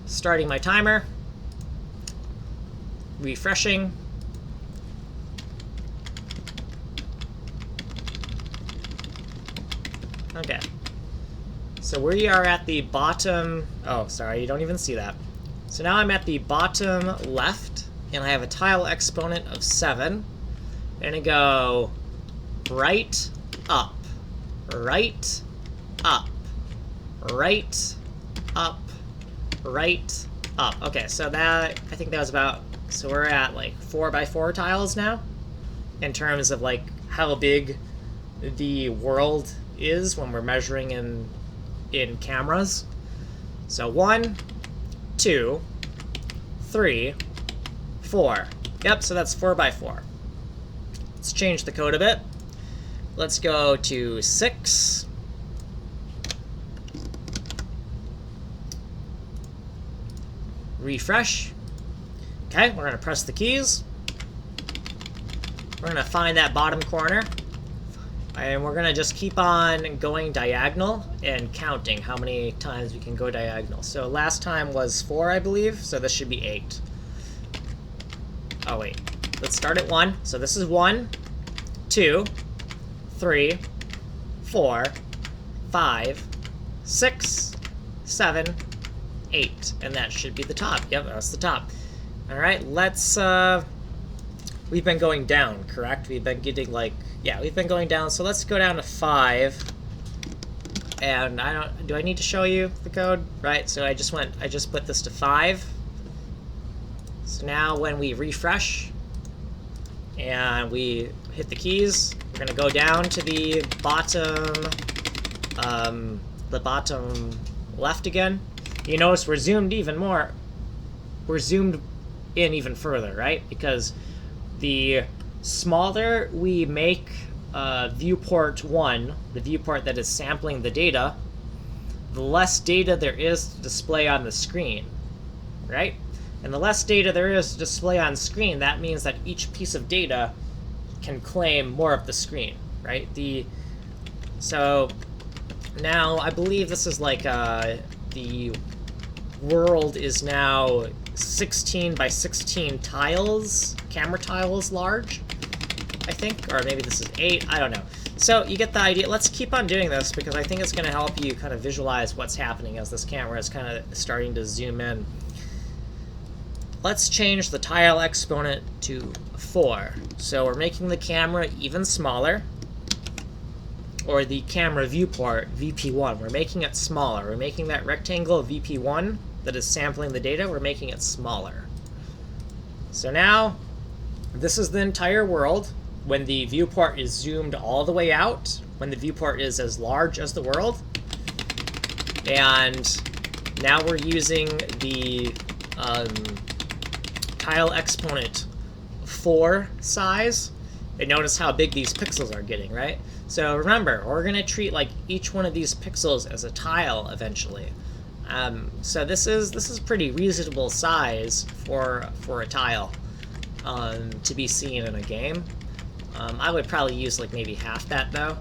starting my timer, refreshing. Okay. So we are at the bottom. Oh, sorry, you don't even see that. So now I'm at the bottom left, and I have a tile exponent of 7. I'm gonna go right, up, right, up, right, up, right, up. Okay, so that, I think that was about, so we're at like 4x4 tiles now, in terms of like how big the world is when we're measuring in cameras. So 1, 2, 3, 4. Yep, so that's 4x4. Let's change the code a bit. Let's go to 6. Refresh. Okay, we're going to press the keys. We're going to find that bottom corner. And we're going to just keep on going diagonal and counting how many times we can go diagonal. So last time was 4, I believe, so this should be 8. Oh, wait. Let's start at 1. So this is 1, 2, 3, 4, 5, 6, 7, 8. And that should be the top. Yep, that's the top. All right, let's... we've been going down, correct? We've been getting, like... Yeah, we've been going down, so let's go down to 5. And I don't... Do I need to show you the code? Right, so I just put this to 5. So now when we refresh and we hit the keys, we're gonna go down to the bottom left again. You notice we're zoomed even more. We're zoomed in even further, right? Because the smaller we make viewport 1, the viewport that is sampling the data, the less data there is to display on the screen, right? And the less data there is to display on screen, that means that each piece of data can claim more of the screen, right? So now I believe this is like the world is now 16 by 16 tiles, camera tiles large, I think, or maybe this is 8, I don't know. So you get the idea. Let's keep on doing this because I think it's going to help you kind of visualize what's happening as this camera is kind of starting to zoom in. Let's change the tile exponent to 4. So we're making the camera even smaller, or the camera viewport, VP1. We're making it smaller. We're making that rectangle VP1 that is sampling the data, we're making it smaller. So now, this is the entire world. When the viewport is zoomed all the way out, when the viewport is as large as the world. And now we're using the tile exponent 4 size. And notice how big these pixels are getting, right? So remember, we're going to treat like each one of these pixels as a tile eventually. So this is pretty reasonable size for a tile to be seen in a game. I would probably use like maybe half that though,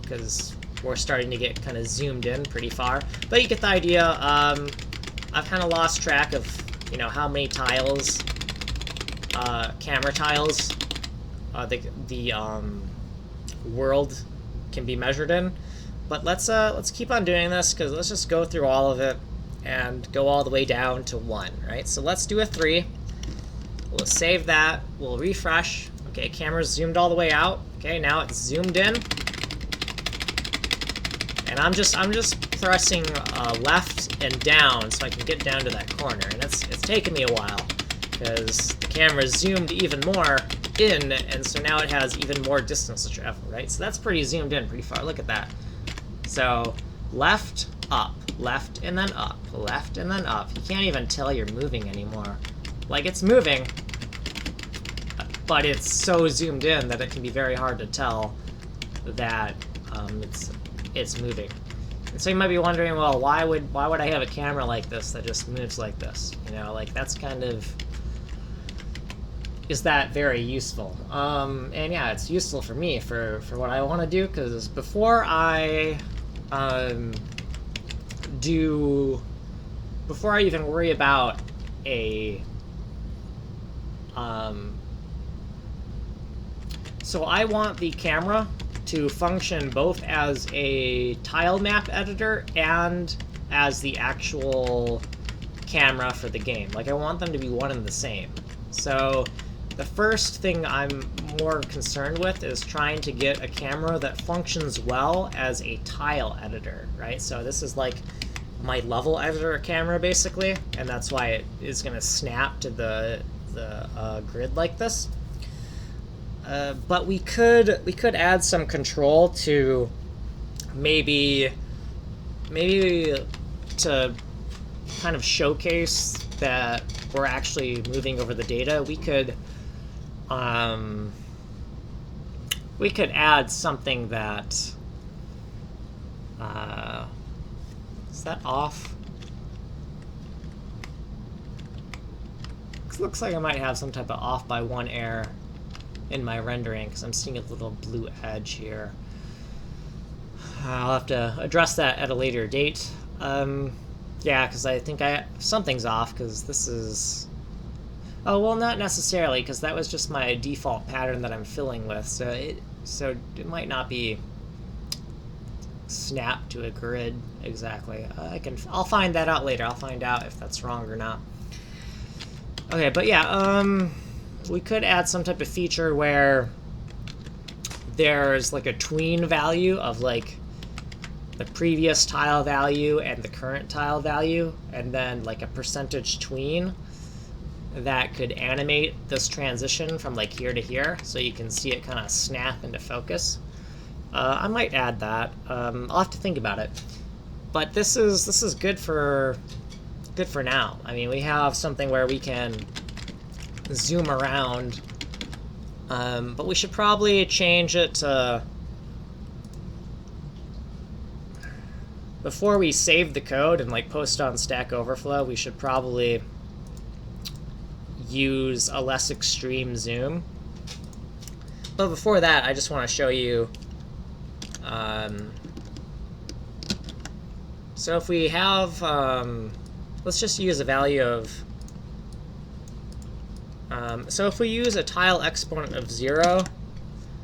because we're starting to get kind of zoomed in pretty far. But you get the idea. I've kind of lost track of how many tiles, camera tiles, the world can be measured in. But let's keep on doing this because let's just go through all of it and go all the way down to 1. Right. So let's do a 3. We'll save that. We'll refresh. Okay, camera's zoomed all the way out. Okay, now it's zoomed in. And I'm just pressing left and down so I can get down to that corner. And it's taken me a while because the camera's zoomed even more in, and so now it has even more distance to travel, right? So that's pretty zoomed in pretty far. Look at that. So left, up, left, and then up, left, and then up. You can't even tell you're moving anymore. Like, it's moving, but it's so zoomed in that it can be very hard to tell that it's moving. And so you might be wondering, well, why would I have a camera like this that just moves like this? Like that's kind of, is that very useful? And yeah, it's useful for me for what I want to do, because before I before I even worry about a so I want the camera to function both as a tile map editor and as the actual camera for the game. Like, I want them to be one and the same. So the first thing I'm more concerned with is trying to get a camera that functions well as a tile editor, right? So this is like my level editor camera, basically, and that's why it is going to snap to the grid like this. But we could add some control to maybe to kind of showcase that we're actually moving over the data. We could add something that is that off? It looks like I might have some type of off by 1 error in my rendering because I'm seeing a little blue edge here. I'll have to address that at a later date. Yeah, because I think something's off because this is... Oh, well, not necessarily, because that was just my default pattern that I'm filling with, so it might not be snapped to a grid exactly. I'll find that out later. I'll find out if that's wrong or not. Okay, but yeah, we could add some type of feature where there's like a tween value of like the previous tile value and the current tile value, and then like a percentage tween that could animate this transition from like here to here, so you can see it kind of snap into focus. I might add that. I'll have to think about it. But this is good for now. I mean, we have something where we can zoom around, but we should probably change it to... Before we save the code and like post on Stack Overflow, we should probably use a less extreme zoom. But before that, I just want to show you. So if we have, let's just use a value of. So if we use a tile exponent of 0,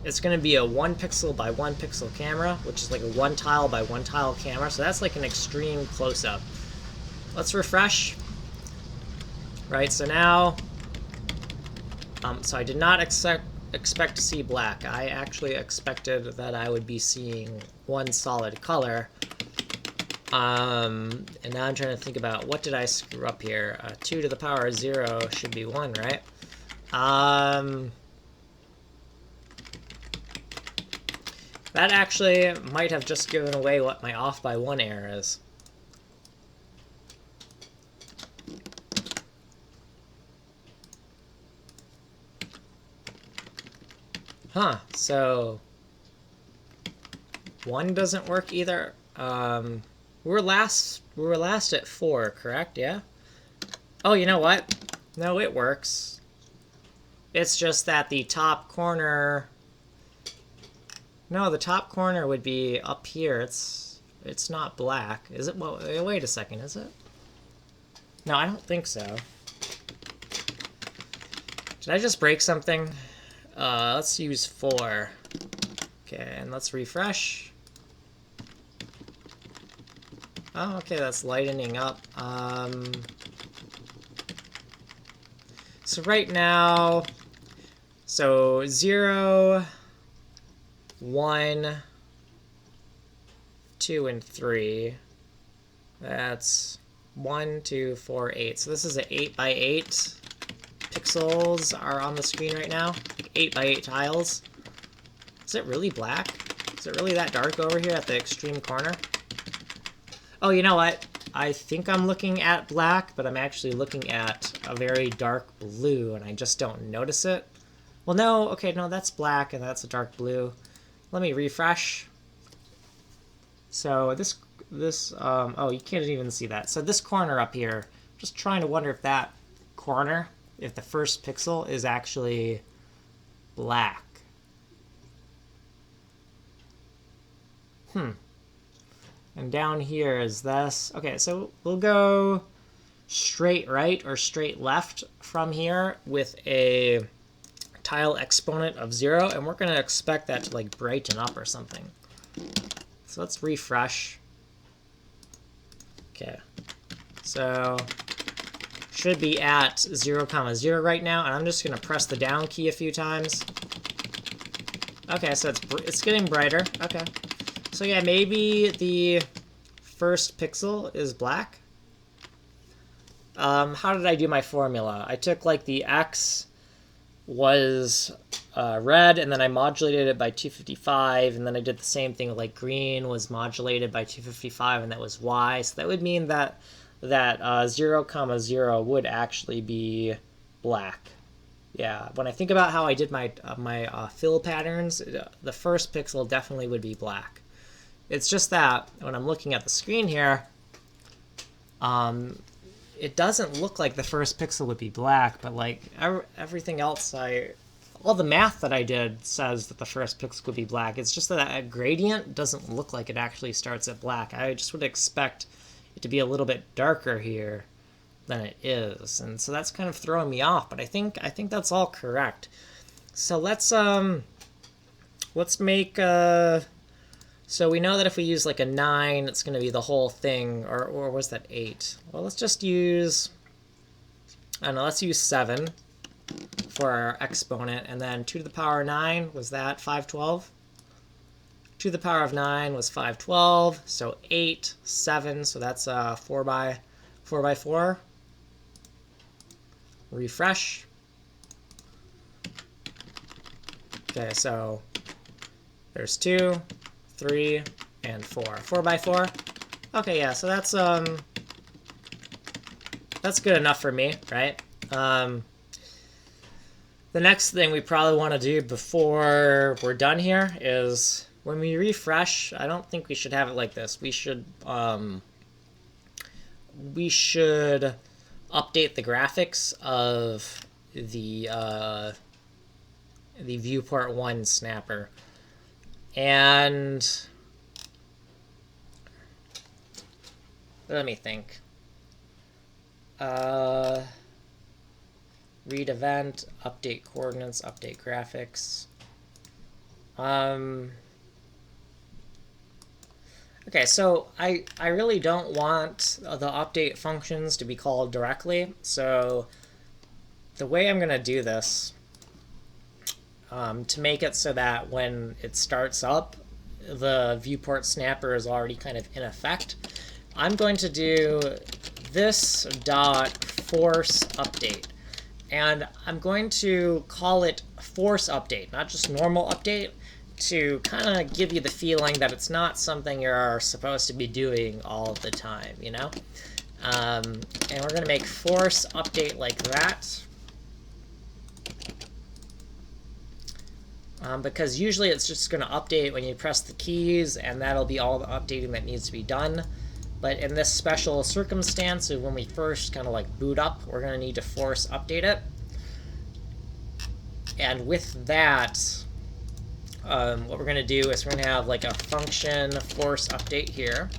it's going to be a 1 pixel by 1 pixel camera, which is like a 1 tile by 1 tile camera. So that's like an extreme close-up. Let's refresh. Right, so now, so I did not expect to see black. I actually expected that I would be seeing 1 solid color. And now I'm trying to think about, what did I screw up here? 2 to the power of 0 should be 1, right? That actually might have just given away what my off by 1 error is. Huh, so 1 doesn't work either. We were last at 4, correct? Yeah? Oh, you know what? No, it works. It's just that the top corner... No, the top corner would be up here. It's not black. Is it? Well, wait a second, is it? No, I don't think so. Did I just break something? Let's use 4. Okay, and let's refresh. Oh, okay, that's lightening up. So right now, so 0, 1, 2, and 3. That's 1, 2, 4, 8. So this is an 8 by 8 pixels are on the screen right now. Like 8 by 8 tiles. Is it really black? Is it really that dark over here at the extreme corner? Oh, you know what? I think I'm looking at black, but I'm actually looking at a very dark blue, and I just don't notice it. Well, no, okay, no, that's black, and that's a dark blue. Let me refresh. So oh, you can't even see that. So this corner up here, just trying to wonder if that corner, if the first pixel is actually black. And down here is this. Okay, so we'll go straight right or straight left from here with a tile exponent of 0, and we're going to expect that to like brighten up or something. So let's refresh. Okay, so should be at 0, 0 right now, and I'm just going to press the down key a few times. Okay, so it's getting brighter. Okay, so yeah, maybe the first pixel is black. How did I do my formula? I took like the X was red, and then I modulated it by 255, and then I did the same thing, like green was modulated by 255, and that was Y. So that would mean that 0, 0 would actually be black. Yeah, when I think about how I did my fill patterns, the first pixel definitely would be black. It's just that when I'm looking at the screen here, it doesn't look like the first pixel would be black, but like everything else, all the math that I did says that the first pixel would be black. It's just that a gradient doesn't look like it actually starts at black. I just would expect it to be a little bit darker here than it is, and so that's kind of throwing me off. But I think that's all correct. So let's make so we know that if we use like a 9, it's going to be the whole thing, or was that 8? Well, let's just use, I don't know, let's use 7 for our exponent, and then 2 to the power 9, was that 512? 2 to the power of 9 was 512, so 8, 7, so that's 4 by 4. Refresh. Okay, so there's 2, 3, and 4. 4 by 4. Okay, yeah, so that's good enough for me, right? The next thing we probably want to do before we're done here is when we refresh, I don't think we should have it like this. We should update the graphics of the viewport 1 snapper. And let me think. Read event, update coordinates, update graphics. Okay, so I really don't want the update functions to be called directly. So the way I'm going to do this, to make it so that when it starts up, the viewport snapper is already kind of in effect, I'm going to do this dot force update. And I'm going to call it force update, not just normal update, to kind of give you the feeling that it's not something you're supposed to be doing all the time, you know? And we're going to make force update like that. Because usually it's just going to update when you press the keys, and that'll be all the updating that needs to be done. But in this special circumstance, when we first kind of like boot up, we're going to need to force update it. And with that, what we're going to do is we're going to have like a function force update here.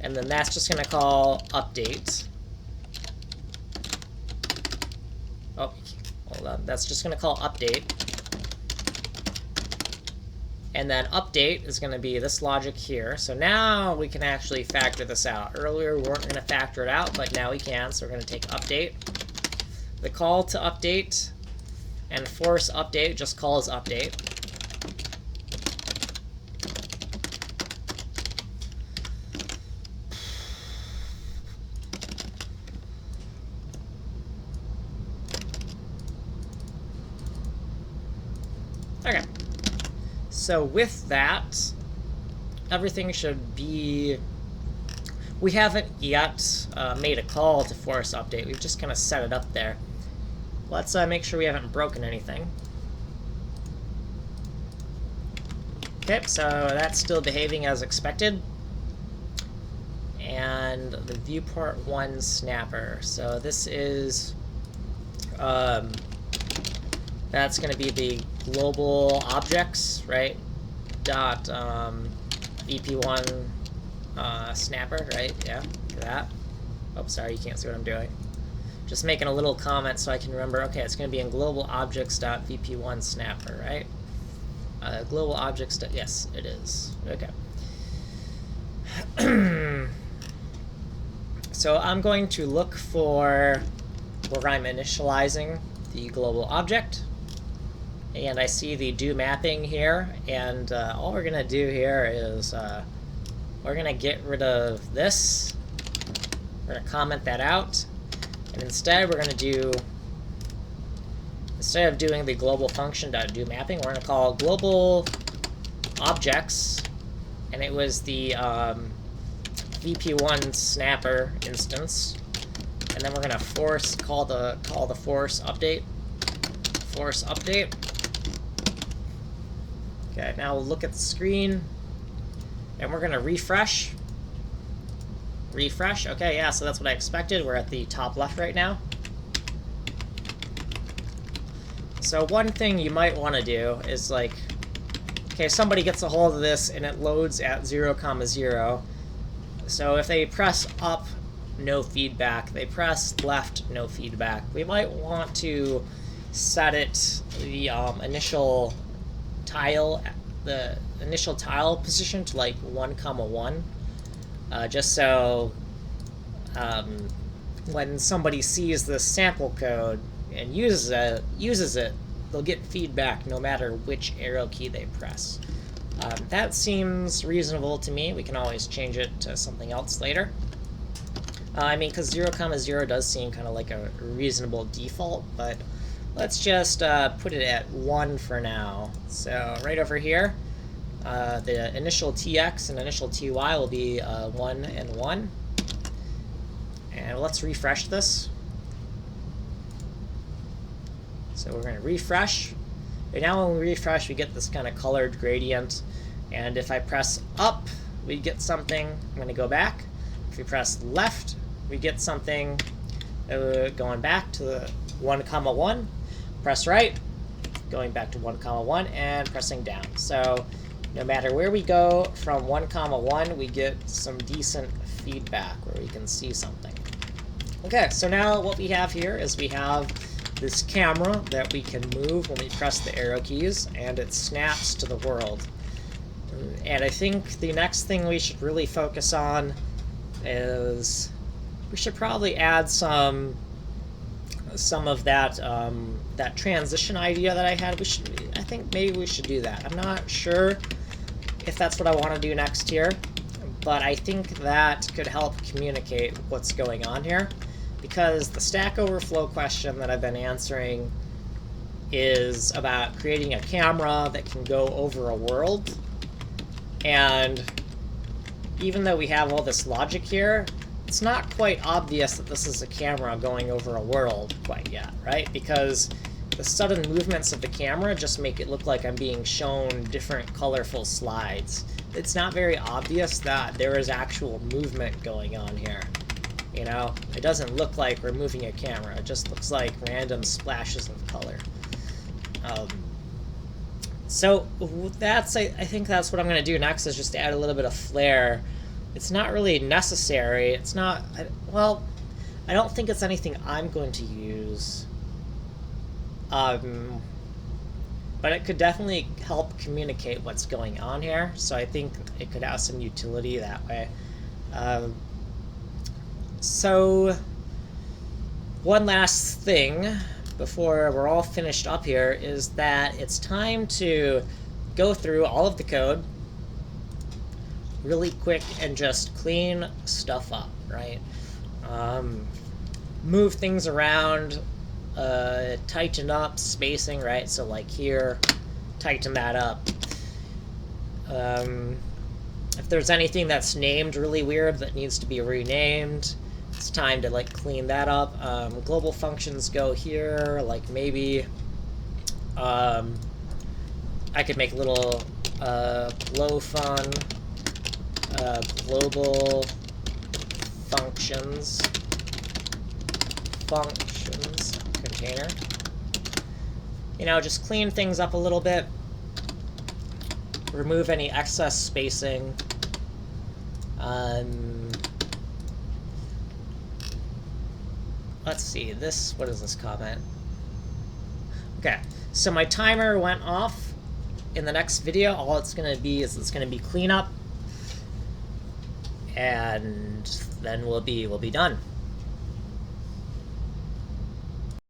And then that's just going to call update. Oh, hold on. That's just going to call update. And then update is going to be this logic here. So now we can actually factor this out. Earlier we weren't going to factor it out, but now we can. So we're going to take update. The call to update and force update just calls update. Okay. So with that, everything should be... We haven't yet made a call to force update. We've just kind of set it up there. Let's make sure we haven't broken anything. Okay, so that's still behaving as expected. And the viewport 1 snapper. So this is... that's going to be the global objects, right? Dot VP1 snapper, right? Yeah, that. Oh, sorry, you can't see what I'm doing. Just making a little comment so I can remember, okay, it's going to be in global objects.vp1 snapper, right? Global objects, yes, it is. Okay. So I'm going to look for where I'm initializing the global object. And I see the do mapping here. And all we're going to do here is we're going to get rid of this. We're going to comment that out. And instead, we're going to do, instead of doing the global function.do mapping, we're going to call global objects. And it was the VP1 snapper instance, and then we're gonna call the force update. Okay, now we'll look at the screen, and we're gonna refresh. Okay, yeah, so that's what I expected. We're at the top left right now. So one thing you might want to do is like, okay, somebody gets a hold of this and it loads at 0, 0. So if they press up, no feedback. They press left, no feedback. We might want to set it the initial tile position to like 1, 1, just so when somebody sees this sample code and uses it, they'll get feedback no matter which arrow key they press. That seems reasonable to me. We can always change it to something else later. I mean, because 0, 0 does seem kind of like a reasonable default, but let's just put it at 1 for now. So right over here, the initial tx and initial ty will be 1 and 1. And let's refresh this. So we're going to refresh. And now when we refresh, we get this kind of colored gradient. And if I press up, we get something. I'm going to go back. If we press left, we get something going back to the 1, 1. Press right, going back to 1, 1, and pressing down. So no matter where we go from 1, 1, we get some decent feedback where we can see something. Okay, so now what we have here is we have this camera that we can move when we press the arrow keys, and it snaps to the world. And I think the next thing we should really focus on is we should probably add some of that that transition idea that I had. I think maybe we should do that. I'm not sure if that's what I want to do next here, but I think that could help communicate what's going on here. Because the Stack Overflow question that I've been answering is about creating a camera that can go over a world. And even though we have all this logic here, it's not quite obvious that this is a camera going over a world quite yet, right? Because the sudden movements of the camera just make it look like I'm being shown different colorful slides. It's not very obvious that there is actual movement going on here. You know, it doesn't look like we're moving a camera. It just looks like random splashes of color. So that's, I think that's what I'm going to do next, is just add a little bit of flair. It's not really necessary. It's not, well, I don't think it's anything I'm going to use. But it could definitely help communicate what's going on here. So I think it could have some utility that way. So one last thing before we're all finished up here is that it's time to go through all of the code really quick and just clean stuff up, right? Move things around, tighten up spacing, right? So like here, tighten that up. If there's anything that's named really weird that needs to be renamed, it's time to like clean that up. Global functions go here, like maybe I could make little glow fun global functions container. You know, just clean things up a little bit. Remove any excess let's see, what is this comment? Okay, so my timer went off. In the next video, all it's going to be is it's going to be cleanup, and then we'll be done.